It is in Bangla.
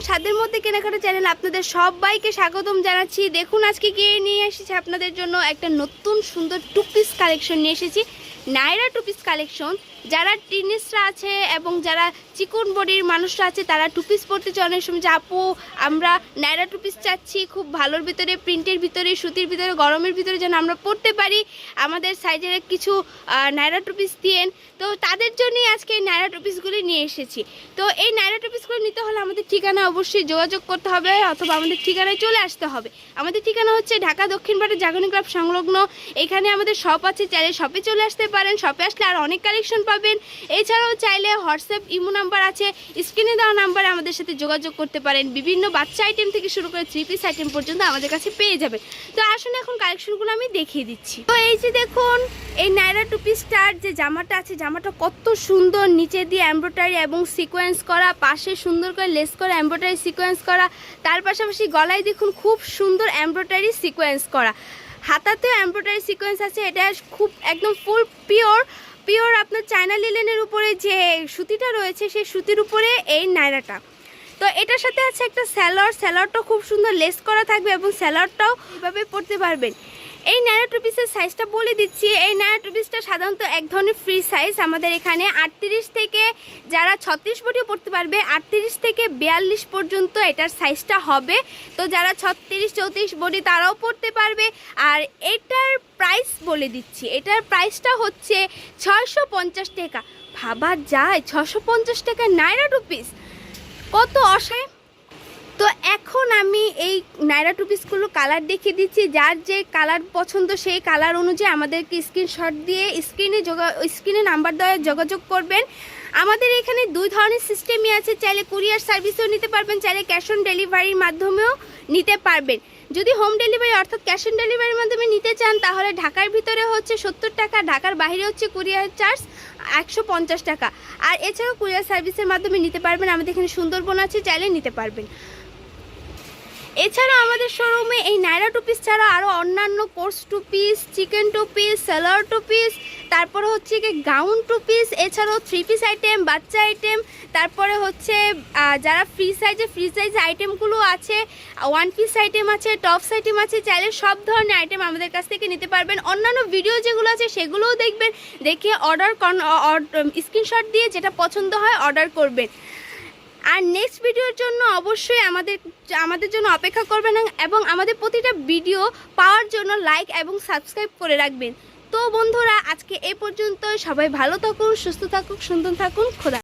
সাধ্যের মধ্যে কেনাকাটা চ্যানেল আপনাদের সবাইকে স্বাগতম জানাচ্ছি। দেখুন আজকে গিয়ে নিয়ে এসেছি আপনাদের জন্য একটা নতুন সুন্দর টু পিস কালেকশন নিয়ে এসেছি, নায়রা টু পিস কালেকশন। যারা টিনেজরা আছে এবং যারা চিকন বডির মানুষরা আছে তারা টু পিস পরতে চায় অনেক সময়, যে আপু আমরা নায়রা টু পিস চাচ্ছি, খুব ভালোর ভিতরে, প্রিন্টের ভিতরে, সুতির ভিতরে, গরমের ভিতরে যেন আমরা পরতে পারি, আমাদের সাইজের কিছু নায়রা টু পিস দিয়েন। তো তাদের জন্যই আজকে এই নায়রা টু পিসগুলি নিয়ে এসেছি। তো এই নায়রা টু পিসগুলো নিতে হলে আমাদের ঠিকানা অবশ্যই যোগাযোগ করতে হবে অথবা আমাদের ঠিকানায় চলে আসতে হবে। আমাদের ঠিকানা হচ্ছে ঢাকা দক্ষিণ পাড়ে জাগরণী ক্লাব সংলগ্ন। এখানে আমাদের শপ আছে, চাইলে শপে চলে আসতে পারেন। শপে আসলে আর অনেক কালেকশন পাবেন। এছাড়াও চাইলে হোয়াটসঅ্যাপ ইমো নাম্বার আছে, স্ক্রিনে দেওয়া নাম্বারে আমাদের সাথে যোগাযোগ করতে পারেন। বিভিন্ন বাচ্চা আইটেম থেকে শুরু করে থ্রি পিস আইটেম পর্যন্ত আমাদের কাছে পেয়ে যাবেন। তো আসুন এখন কালেকশনগুলো আমি দেখিয়ে দিচ্ছি। তো এই যে দেখুন এই নায়রা টু পিসটার যে জামাটা আছে, জামাটা কত সুন্দর, নিচে দিয়ে এমব্রয়ডারি এবং সিকোয়েন্স করা, পাশে সুন্দর করে লেস করে এমব্রয়ডারি সিকোয়েন্স করা, তার পাশাপাশি গলায় দেখুন খুব সুন্দর এমব্রয়ডারি সিকোয়েন্স করা, হাতাতেও এমব্রয়ডারি সিকোয়েন্স আছে। এটা খুব একদম ফুল পিওর আপনার চায়না লিলেনের উপরে যে সুতিটা রয়েছে সেই সুতির উপরে এই নায়রাটা। তো এটার সাথে আছে একটা স্যালোয়ারটাও খুব সুন্দর লেস করা থাকবে এবং স্যালোয়ারটাও এভাবে পরতে পারবেন। এই নায়রা টু পিসের সাইজটা বলে দিচ্ছি। এই নায়রা টু পিসটা সাধারণত এক ধরনের ফ্রি সাইজ আমাদের এখানে 38 থেকে, যারা 36 বডিও পড়তে পারবে, 38 থেকে 42 পর্যন্ত এটার সাইজটা হবে। তো যারা 36, 34 বডি তারাও পড়তে পারবে। আর এটার প্রাইস বলে দিচ্ছি, এটার প্রাইসটা হচ্ছে 650 টাকা। ভাবা যায় 650 টাকা নায়রা টু পিস, কত অসায়। তো এখন আমি এই নায়রা টু পিসগুলো কালার দেখিয়ে দিচ্ছি। যার যে কালার পছন্দ সেই কালার অনুযায়ী আমাদেরকে স্ক্রিনশট দিয়ে স্ক্রিনে নাম্বার দেওয়া যোগাযোগ করবেন। আমাদের এখানে দুই ধরনের সিস্টেমই আছে, চাইলে কুরিয়ার সার্ভিসেও নিতে পারবেন, চাইলে ক্যাশ অন ডেলিভারির মাধ্যমেও নিতে পারবেন। যদি হোম ডেলিভারি অর্থাৎ ক্যাশ অন ডেলিভারির মাধ্যমে নিতে চান তাহলে ঢাকার ভিতরে হচ্ছে 70 টাকা, ঢাকার বাইরে হচ্ছে কুরিয়ার চার্জ 150 টাকা। আর এছাড়াও কুরিয়ার সার্ভিসের মাধ্যমে নিতে পারবেন। আমাদের এখানে সুন্দরবন আছে, চাইলে নিতে পারবেন। এছাড়া আমাদের শোরুমে এই নায়রা টু পিস ছাড়া আরও অন্যান্য কোর্স two piece, chikan two piece, salwar two piece, তারপরে হচ্ছে কি গাউন টু পিস, এছাড়াও থ্রি পিস আইটেম, বাচ্চা আইটেম, তারপরে হচ্ছে যারা ফ্রি সাইজে আইটেমগুলো আছে, ওয়ান পিস আইটেম আছে, টপস আইটেম আছে, চাইলে সব ধরনের আইটেম আমাদের কাছ থেকে নিতে পারবেন। অন্যান্য ভিডিও যেগুলো আছে সেগুলোও দেখবেন, দেখে স্ক্রিনশট দিয়ে যেটা পছন্দ হয় অর্ডার করবেন। আর নেক্সট ভিডিওর জন্য অবশ্যই আমাদের জন্য অপেক্ষা করবেন এবং আমাদের প্রতিটা ভিডিও পাওয়ার জন্য লাইক এবং সাবস্ক্রাইব করে রাখবেন। তো বন্ধুরা আজকে এই পর্যন্ত, সবাই ভালো থাকুন, সুস্থ থাকুন, সুন্দর থাকুন, খোদা।